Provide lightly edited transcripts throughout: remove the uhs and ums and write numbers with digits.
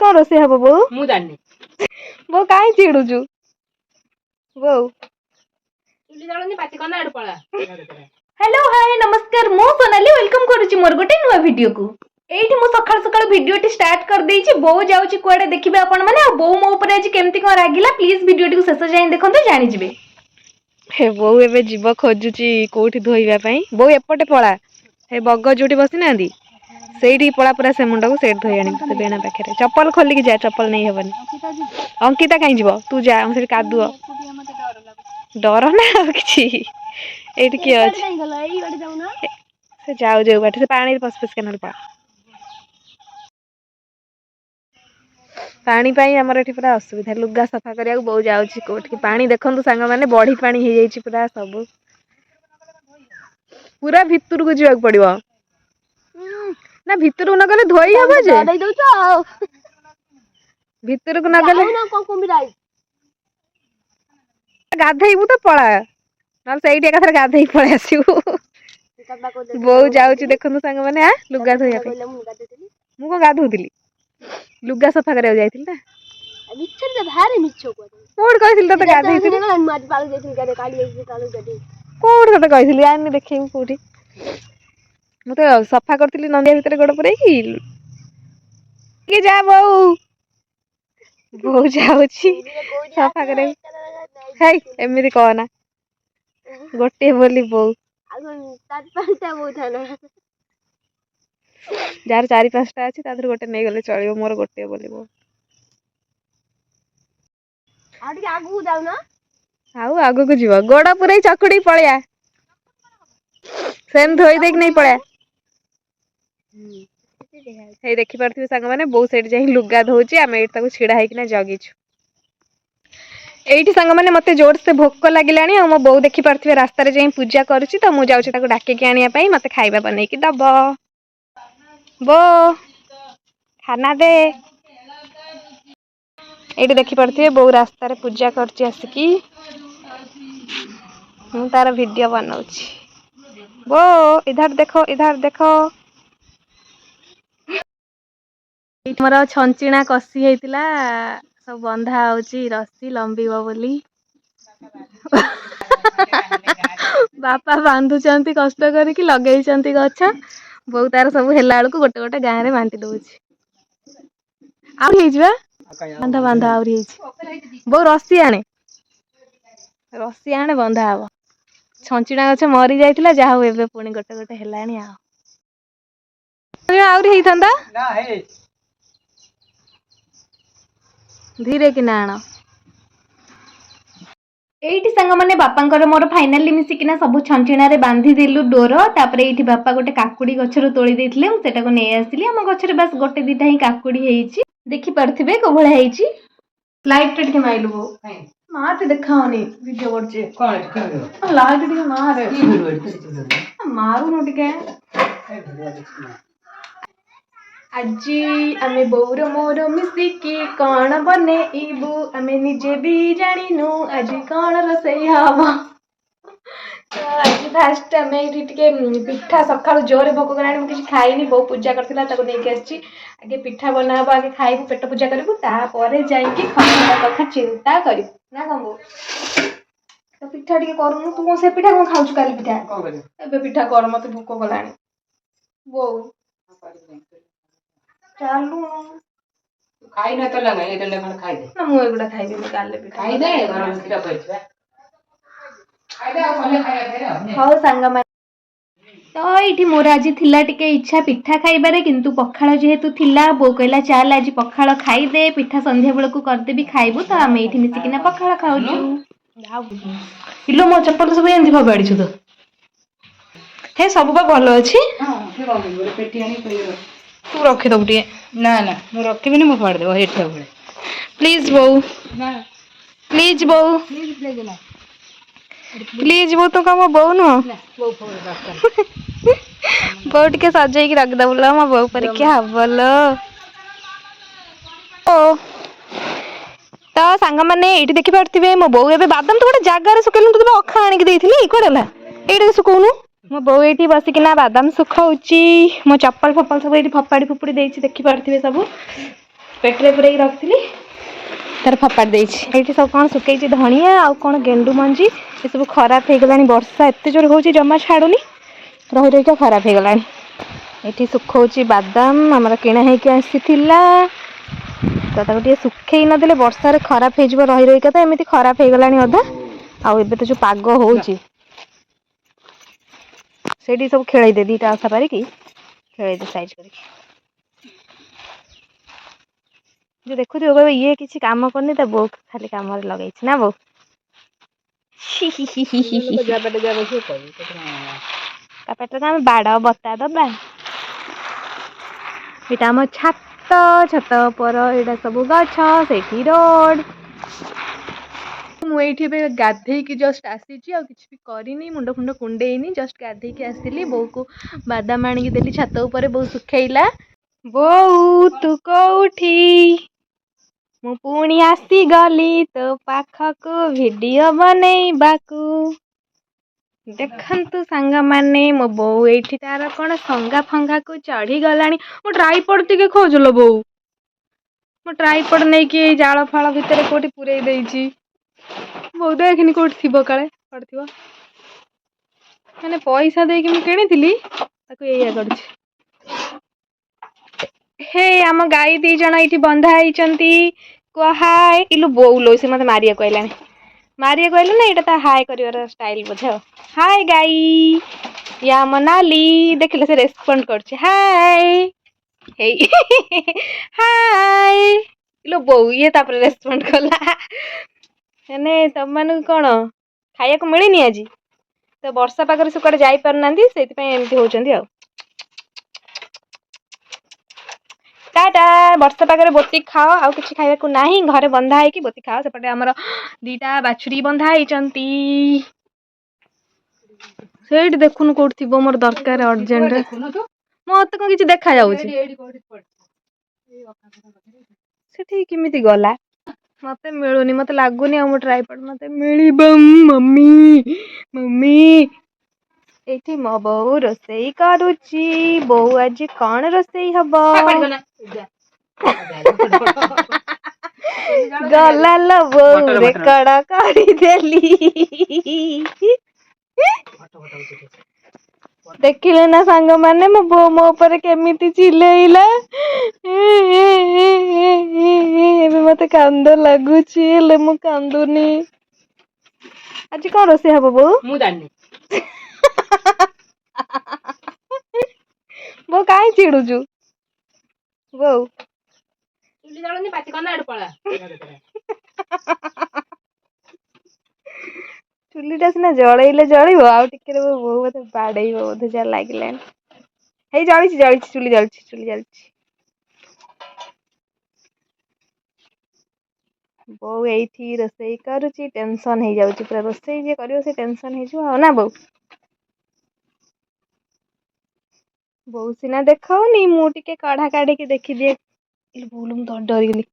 कौन रोसे हम बो मु जानी बो कहीं चिड़ुचु बो चुली जळनी पाती कना आड़ पळा। हेलो हाय नमस्कार मु सोनाली वेलकम करूची मोर गोटे नुआ वीडियो को एठी मु सकाळ सकाळ वीडियोटी स्टार्ट कर देइची बो जाउची कुआडे देखिबे आपण माने आ बो मो ऊपर आज केमती कोन रागिला प्लीज वीडियोटी को शेष जाय देखंतु जानि जिवे। हे बो एबे जीव खोजुची कोठी धोइबा पई बो एपटे पळा हे बग जोटी बसी नांदी सेठी पळा पूरा से मुंडा को सेठ धोइ आनी से बेना पाखरे चप्पल खोली के जा चप्पल नहीं हेबनी अंकिता कहीं जीव तू जा हम से कादुओ डर ना किछि एठी के अछि से जाऊ जाऊ बाटे से पानी पसपस के नल पा पानी पाई हमर एठी पूरा असुविधा लुगा सफा करिया बहु जाउची कोठी पानी देखंतु संग माने बढी पानी हे जाईची पूरा सब पूरा भितर को जीवा पड़िबो ना भितर को न गले धोई हबो जे दई दउचो भितर को न गले ना को कुमिराई गाधेइबु तो पळा नल सेठी एकाथर गाधेइ पळे आसीबु बहु जाउची देखंतु संग माने आ लुगा धोइया पे मु को गाधोतिली लुगा सफा करिया जाईथिल ना मिच्छर जे भारी मिच्छो को कोड कहिथिल त गाधेइथिल ना माटी पाल जाईथिल गाडे काली जाईथिल कालो जडी कोड त कहिथिल आनी देखिबु कोठी मु तो सफा करतिली नंदिया भीतर गोड़ पुरै की जा बहु बहु जाउची सफा करे हेई एमिति कहना गोटे बोली बहु जार 4-5टा अछि तादर गोटे नै गले चलियो मोर गोटे बोली बहु आडी आगु जाउ ना आउ आगु को जीव गोड़ा पुरै चकुड़ी पळिया सेम धोई देख नहीं पळिया हे देखि परथि संग माने बहु सेट जाई लुगा धोउची आमे एट ताको छिडा हेकिना जगिछु एठी संग माने मते जोर से भोक लागिलानी आ मो बहु देखि परथि रास्ता रे जाई पूजा करूची त मु जाउची ताको डाके के आनिया पई मते खाइबा बनै कि दबो बो खाना दे एठी देखि परथि बहु रास्ता रे पूजा करची आसिकी मु तार वीडियो बनाउची बो इधर देखो मोर छंचिणा कसी हेतिला सब बंधा होची रस्सी लंबीबो बोली बापा बांधुचंती कष्ट करिकी लगेइचंती गछ बहु तार सब हेला बेलकु गोटे गोटे गां रे बांटी दउची आ हेइजबा बांधा बांधा आउरी हेइची बहु रस्सी आणे बंधा हबो छंचिणा गछ मरी जाइतिला जा हो एबे पुणी गोटे गोटे हेलाणी आ आउरी हेइथंदा ना हे धीरे कि नाण एठी संग माने बापांकर मोर फाइनली मिसिकिना सब छंचिणा रे बांधी देलु डोर तापरे एठी बापा गोटे काकुडी गछरो तोळी देथिले मु सेटा को नै आसिली हम गछरे बस गोटे दिटा ही काकुडी हेइची देखि परथिबे कोभळे हेइची लाइट टे के माइलु बो माते देखाओनी वीडियो करचे कोन लाइट टे मारे की वीडियो मारू न टिके आजी आमे बौर मोर मिसिकी कौन बने इबू आमे निजे भी जानिनु आज कौन रोसई हम तो आज फास्ट आमे टिके पिठा सकाळ जोरे भोक कराणी किछि खाइनी बहु पूजा करथिला ताको नै के आछि आगे पिठा बनाबो आगे खाइबु पेट पूजा करबु ता परे जाई कि खाना कथा चिंता करिबु ना गंगो तो पिठा टिके करूनु तू से पिठा कोन खाउछु काली पिठा एबे पिठा कर मते भोक गलाणी बहु चालू खाई ना तो लगा ये ले खाई दे ना मु एगुडा खाई दे काले भी खाई दे गरम खीरा पइछबा खाई दे भले खाया दे हो संगा मा तो इठी मोर आज थिला टिके इच्छा पिठा खाइबारे किंतु पखाळ जेहेतु थिला बो कहला चाल आज पखाळ खाई दे पिठा संध्या बेल को कर देबी खाइबू तो आमे इठी मिसी किना पखाळ खाउछु इलो मो चप्पल सब एंदी भबाडी छु तो हे सब बा भलो अछि हां से बाबू पेटी आनी पइरो तू रखी दब टे ना ना मु रखिबिनी मु फाड़ देबो हेठ सबले प्लीज बो ना प्लीज बो प्लीज बो तो कम बो न बो फोड़ बात बो टिके सजाई के रख दबला म बो परीक्षा हबलो ओ तो सांग माने एठी देखि परथिबे मो बो एबे बादाम तो गोटे जागा रे सुकेलु तो अखा आनी के देथिली कोडला एठी सुकोनु मो बो एठी बसिकिना बादाम सुखाउची मो चप्पल फप्पल सब एठी फपाड़ी फुपड़ी देछि देखि परथिबे सब पेटरे पुरे रखी तार फपाड़ दे सब कौन सुखई धनिया आउ कौन गेंडु मंजी ये सब खराब हो गला वर्षा एत जोर हो जमा छाड़ुनी रही रहीका खराब हो गला ये सुखाऊँ बादाम आमर किणा आसी तो टे सुखे नदे वर्षार खराब हो रही रहीका तो एमती खराब हो गला अधा आउ तो जो पाग हो सब खेल दे दीटा आशा पारिक खेल दे साइज कर जो देखु ये किसी काम करनी तो बो खाली काम लगे ना बो पेट आम बाड़ बता दबा यहाँ आम छत छत पर यहाँ सब गछ से रोड मुझे गाधे की जस्ट आसी भी करनी मुंड फुंड कुंडेनी जस्ट गाधे की आसली बो को बादाम आनिकी देली छत उपर बो सुखेला बो तू कौठी मु पुणी आसी गली तो पाखक वीडियो बनैबाकू देखंतु सांग माने मो बो एठी तार कौन संगा फंगा को चढ़ी गलानी मो ट्राइपॉड टिके खोजलो बो मो ट्राइपॉड नहीं कि जाल फाल भितर कोठी पुरे देइची बो देखनी कोठी थिबो काले पड़थिबो माने पैसा दे कि मु किनिथिली ताको एया करछि हे आम गाई दी जण एठी बंधा आइचंती को हाय इलु बोउलो से मते मारिया कहलानी मारिया कहले ना एटा ता हाय करिवर स्टाइल बुझो हाय गाई या मनाली देखले से रेस्पोंड करछि हाय हे हाय इलु बोउ ये तापर रेस्पोंड कला माने तम मानु कोन खाया को मिलिनी आज तो वर्षा पाकर से कड़े जाई परनांदी सेति पय एमती होचंदी आ टाटा वर्षा पाखे बोती खाओ आउ किसी खाइबा को नाही घरे बंधा है बोती खाओ सेपटे आमर दीटा बाछुरी बंधा होती सेठ देखुन कौट थी मोर दरकार अर्जेंट मत कौन किसी देखा जामिति गला मत मिलूनी मत लगुनि आ ट्राइपॉड मत मिल मम्मी मम्मी एठी मो बो रोसई करुची बो आज कौन रोसई हबो गला लो बो रे कड़ा करी देली देखिले ना सांग माने मो बो मो ऊपर केमिति चिल्लेइला एबे मते कांद लागुची ले मु कांदुनी आज कौन रोसई हबो बो मु जानि वो काहे चिड़ुचु वो चुली जळनी पाती कना आड़ पळा चुलीटा सिना जळैले जळिबो आ टिके रे वो मते बाडैबो बोधे जा लागिलान हे जळिछि जळिछि चुली जळिछि बो एठी रोसई करूची टेंशन हे जाउची पूरा रोसई जे करियो से टेंशन हे जो ना बो बो सिना देखाउनी मु टिके कढ़ा काढी के देखि दे बोल मु डरी गेली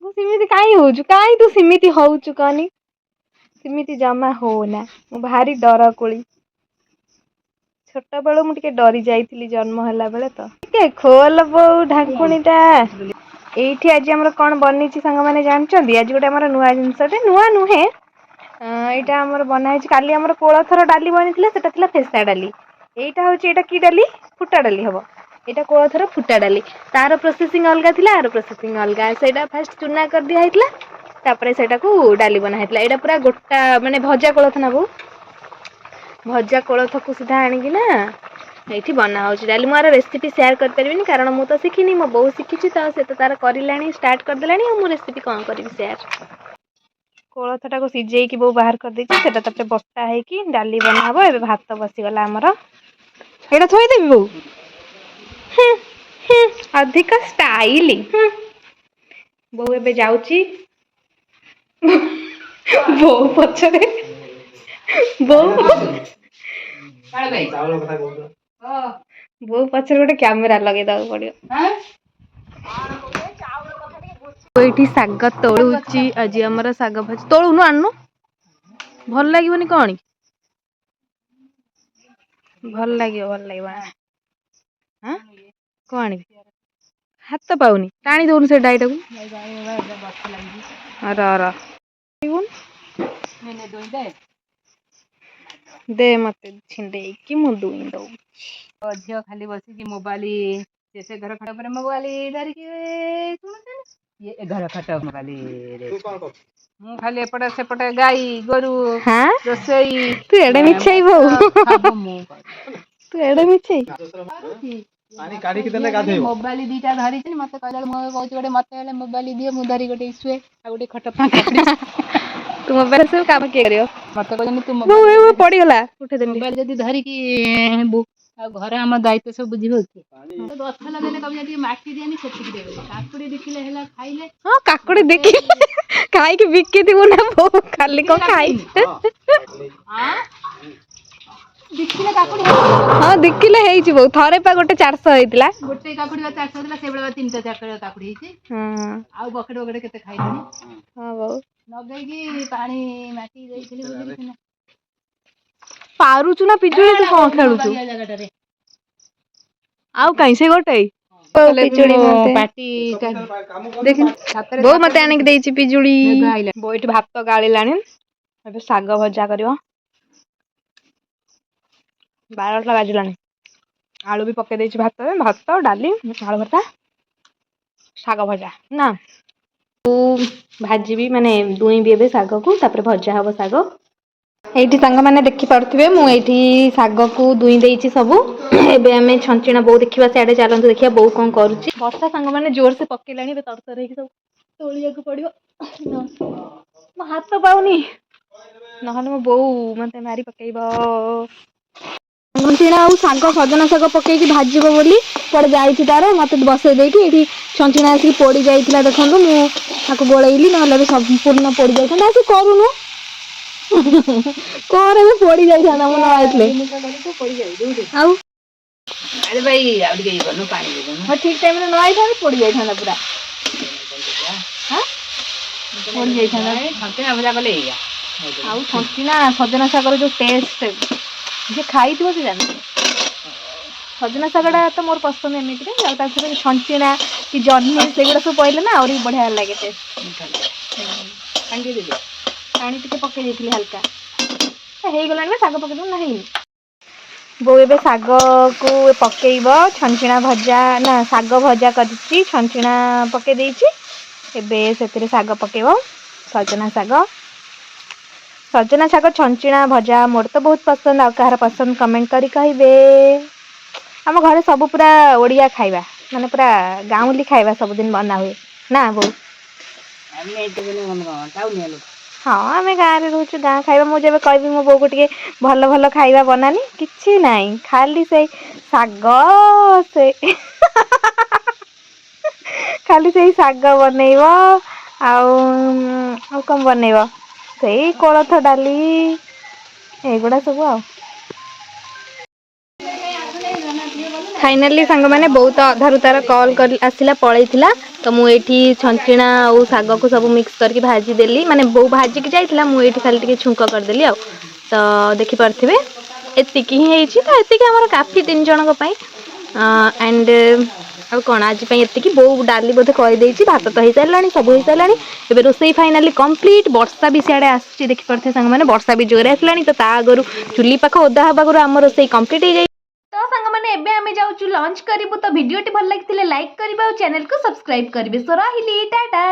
मु सिमिति काई होउछु काई तू सिमिति होउछु कानी सिमिति जमा हो ना मु भारी डर कोली छोटा बेलो मु टिके डरी जाइथिली जन्म हला बेले तो टिके खोल बो ढाकुणीटा एठी आज हमर कोन बनिछि संग माने जानचंदी आज गोटे हमर नुवा जिंसटे नुवा नुहे एटा हमर बनाइछि काली हमर कोळथर डाली बनिथिला सेटा थिला फेसा डाली एटा होछि एटा की डाली फुटा डाली हबो एटा कोळथर फुटा डाली तार प्रोसेसिंग अलगा थिला आर प्रोसेसिंग अलगा सेटा फर्स्ट चुना कर दिया हितला तापरे सेटा को डाली बना हितला एटा पूरा गोटा माने भजा कोळथ ना बो भजा कोळथ को सीधा आनी कि ना एठी बना होछि डाली मोर रेसिपी शेयर कर परबिनी कारण मु तो सिखिनी मो बहु सिखिछि त से तो तार करिलानी स्टार्ट कर देलानी मु रेसिपी कोन करबी शेयर कोळथटा को सिजेई कि बहु बाहर कर देछि सेटा तपरे बट्टा है कि डाली बना हबो एबे भात बसी गला हमर एटा थोई देबी बहु अधिक स्टाइल बहु एबे जाउची बहु पछरे बहु बहु पछरे गोटे कैमरा लगे दउ पड़ियो एठी साग तोलुची आज हमर साग भाजी तोलुनु आनु भल लागिवनी कोनी भल लागियो हां को आनी ହାତ ପାଉନି ଟାଣି ଦଉନୁ ସେ ଡାଇଟାକୁ ଗଛ ଲାଗିଛି ଅର ଦେ ମତେ ଛିଣ୍ଡେଇକି ମୁଁ ଦୁଇଁ ଦଉଛି। ଝିଅ ଖାଲି ବସିକି ମୋବାଇଲ ସେ ଘର ଖଟ ଉପରେ ମୋବାଇଲ ଧରିକି ଶୁଣୁଛନ୍ତି ଏ ଘର ଖଟ ମୋବାଇଲ ମୁଁ ଖାଲି ଏପଟେ ସେପଟେ ଗାଈ ଗୋରୁ ହାଁ ରୋଷେଇ ତୁ ଏଡେ ମିଛେଇ ବୋଉ ସବୁ ମୁଁ ତୁ ଏଡେ ମିଛେଇ ମୋବାଇଲ ଦିଟା ଧରିଛି ମତେ କହିଲା ମୁଁ କହୁଛି ଗୋଟେ ମତେ ହେଲେ ମୋବାଇଲ ଦିଅ ମୁଁ ଧରି ଗୋଟେ ଶୁଏ ଆଉ ଗୋଟେ ଖଟ ଫାଙ୍କା ତୁ ମୋବାଇଲ ସବୁ କାମ କିଏ କରିବ? ମତେ କହୁଛନ୍ତି ତୁ ବୋଉ ପଡିଗଲା ଉଠେଇଦେଲି। ମୋବାଇଲ ଯଦି ଧରିକି ଆଉ ଘରେ ଆମ ଦାୟିତ୍ୱ ସବୁ ବୁଝିବ କି ଗଛ ଲଗେଇଲେ କବି ଟିକେ ମାଟି ଦିଏନି ସେତିକି ଦେବେ କାକୁଡି ଦେଖିଲେ ହେଲା ଖାଇଲେ ହଁ କାକୁଡି ଦେଖିଲେ ଖାଇକି ବିକିଥିବୁ ନା ବୋଉ ଖାଲି କଣ ଖାଇଛି ଦେଖିଲେ କାକୁଡି ହଁ ଦେଖିଲେ ହେଇଛି ବୋଉ ଥରେ ପା ଗୋଟେ 400 ହେଇଥିଲା ଗୋଟେ କାକୁଡି 400 ହେଇଥିଲା ସେଇଭଳିଆ 3-4 କାକୁଡି ହେଇଛି ଆଉ ବକେଟେ କେତେ ଖାଇଲେଣି ହଁ ବୋଉ ଲଗେଇକି ପାଣି ମାଟି ଦେଇଥିଲି ବୁଝିଲି ପାରୁଛୁ ନା ପିଜୁଳି ତୁ କଣ ଖେଳୁଛୁ ଆଉ କାଇଁ ସେ ଗୋଟେ ପିଜୁଳି ପାଟି ବୋଉ ମତେ ଆଣିକି ଦେଇଛି ପିଜୁଳି ବୋଉ ଏଠି ଭାତ ଗାଳିଲାଣି ଏବେ ଶାଗ ଭଜା କରିବ 12ଟା ବାଜିଲାଣି ଆଳୁ ବି ପକେଇ ଦେଇଛି ଭାତ ଡାଲି ଆଳୁ ଭର୍ତ୍ତା ଶାଗ ଭଜା ନା ଭାଜିବି ମାନେ ଦୁଇଁବି ଏବେ ଶାଗକୁ ତାପରେ ଭଜା ହବ ଶାଗ ଏଇଠି ସାଙ୍ଗମାନେ ଦେଖିପାରୁଥିବେ ମୁଁ ଏଇଠି ଶାଗକୁ ଦୁଇଁ ଦେଇଛି ସବୁ ଏବେ ଆମେ ଛଞ୍ଚିଣା ବୋଉ ଦେଖିବା ସିଆଡେ ଚାଲନ୍ତୁ ଦେଖିବା ବୋଉ କଣ କରୁଛି ବର୍ଷା ସାଙ୍ଗମାନେ ଜୋରସେ ପକେଇଲାଣି ଏବେ ତରତର ହେଇକି ସବୁ ତୋଳିବାକୁ ପଡିବ ମୋ ହାତ ପାଉନି ନହେଲେ ମୋ ବୋଉ ମତେ ମାରି ପକେଇବ ଛଞ୍ଚିଣା ଆଉ ଶାଗ ସଜନା ଶାଗ ପକେଇକି ଭାଜିବ ବୋଲି କୁଆଡେ ଯାଇଛି ତାର ମତେ ବସେଇ ଦେଇକି ଏଇଠି ଛଞ୍ଚିଣା ଆସିକି ପୋଡି ଯାଇଥିଲା ଦେଖନ୍ତୁ ମୁଁ ତାକୁ ଗୋଳେଇଲି ନହେଲେ ବି ସମ୍ପୂର୍ଣ୍ଣ ପୋଡି ଯାଇଥାନ୍ତା ତୁ କରୁନୁ କଣ ଏବେ ପୋଡି ଯାଇଥାନ୍ତା ମୁଁ ନ ଆଇଥିଲେ ଆଉ ଆରେ ଭାଇ ଆଉ ଟିକେ ଇଏ କରୁନୁ ପାଣି ଦେଇଦଉନୁ ହଁ ଠିକ ଟାଇମରେ ନ ଆଇଥାନ୍ତେ ପୋଡି ଯାଇଥାନ୍ତା ପୁରା ପୋଡି ଯାଇଥାନ୍ତା ଛଞ୍ଚିଣା ଭଜା କଲେ ଏଇଆ ଆଉ ଛଞ୍ଚିଣା ସଜନା ଶାଗର ଯୋଉ ଟେଷ୍ଟ ଯିଏ ଖାଇଥିବ ସେ ଜାଣିଥିବ ସଜନା ଶାଗଟା ତ ମୋର ପସନ୍ଦ ଏମିତିରେ ଆଉ ତା ସହିତ ଛଞ୍ଚିଣା କି ଜହ୍ନି ସେଗୁଡା ସବୁ ପଇଲେ ନା ଆହୁରି ବଢିଆ ଲାଗେ ପାଣି ଦେଇଦିଅ ପାଣି ଟିକେ ପକେଇ ଦେଇଥିଲି ହାଲକା ହେଇଗଲାଣି ନା ଶାଗ ପକେଇଦେବୁ ନା ହେଇନି ବୋଉ ଏବେ ଶାଗକୁ ପକେଇବ ଛଞ୍ଚିଣା ଭଜା ନା ଶାଗ ଭଜା କରିଛି ଛଞ୍ଚିଣା ପକେଇ ଦେଇଛି ଏବେ ସେଥିରେ ଶାଗ ପକେଇବ ସଜନା ଶାଗ ଛଞ୍ଚିଣା ଭଜା ମୋର ତ ବହୁତ ପସନ୍ଦ ଆଉ କାହାର ପସନ୍ଦ କମେଣ୍ଟ କରି କହିବେ ଆମ ଘରେ ସବୁ ପୁରା ଓଡିଆ ଖାଇବା ମାନେ ପୁରା ଗାଉଁଲି ଖାଇବା ସବୁଦିନ ବନା ହୁଏ ନା ବୋଉ ହଁ ଆମେ ଗାଁରେ ରହୁଛୁ ଗାଁ ଖାଇବା ମୁଁ ଯେବେ କହିବି ମୋ ବୋଉକୁ ଟିକେ ଭଲ ଖାଇବା ବନାନି କିଛି ନାହିଁ ଖାଲି ସେଇ ଶାଗ ସେ ଖାଲି ସେଇ ଶାଗ ବନେଇବ ଆଉ କଣ ବନେଇବ ସେଇ କୋଳଥ ଡାଲି ଏଇଗୁଡା ସବୁ ଆଉ ଫାଇନାଲି ସାଙ୍ଗମାନେ ବହୁତ ଅଧାରୁ ତାର କଲ୍ ଆସିଲା ପଳେଇଥିଲା ତ ମୁଁ ଏଇଠି ଛଞ୍ଚିଣା ଆଉ ଶାଗକୁ ସବୁ ମିକ୍ସ କରିକି ଭାଜିଦେଲି ମାନେ ବୋଉ ଭାଜିକି ଯାଇଥିଲା ମୁଁ ଏଇଠି ଖାଲି ଟିକେ ଛୁଙ୍କ କରିଦେଲି ଆଉ ତ ଦେଖିପାରୁଥିବେ ଏତିକି ହିଁ ହେଇଛି ତ ଏତିକି ଆମର କାଫି 3 ଜଣଙ୍କ ପାଇଁ ଆଣ୍ଡ ଆଉ କଣ ଆଜି ପାଇଁ ଏତିକି ବୋଉ ଡାଲି ବୋଧେ କହିଦେଇଛି ଭାତ ତ ହେଇସାରିଲାଣି ସବୁ ହେଇସାରିଲାଣି ଏବେ ରୋଷେଇ ଫାଇନାଲି କମ୍ପ୍ଲିଟ ବର୍ଷା ବି ସିଆଡେ ଆସିଛି ଦେଖିପାରୁଥିବେ ସାଙ୍ଗମାନେ ବର୍ଷା ବି ଜୋରରେ ଆସିଲାଣି ତ ତା ଆଗରୁ ଚୁଲି ପାଖ ଓଦା ହେବା ଆଗରୁ ଆମ ରୋଷେଇ କମ୍ପ୍ଲିଟ ହେଇଯାଇଛି ତ ସାଙ୍ଗମାନେ ଏବେ ଆମେ ଯାଉଛୁ ଲଞ୍ଚ କରିବୁ ତ ଭିଡିଓଟି ଭଲ ଲାଗିଥିଲେ ଲାଇକ୍ କରିବେ ଆଉ ଚ୍ୟାନେଲକୁ ସବସ୍କ୍ରାଇବ କରିବେ ସୋ ରହିଲି ଟାଟା।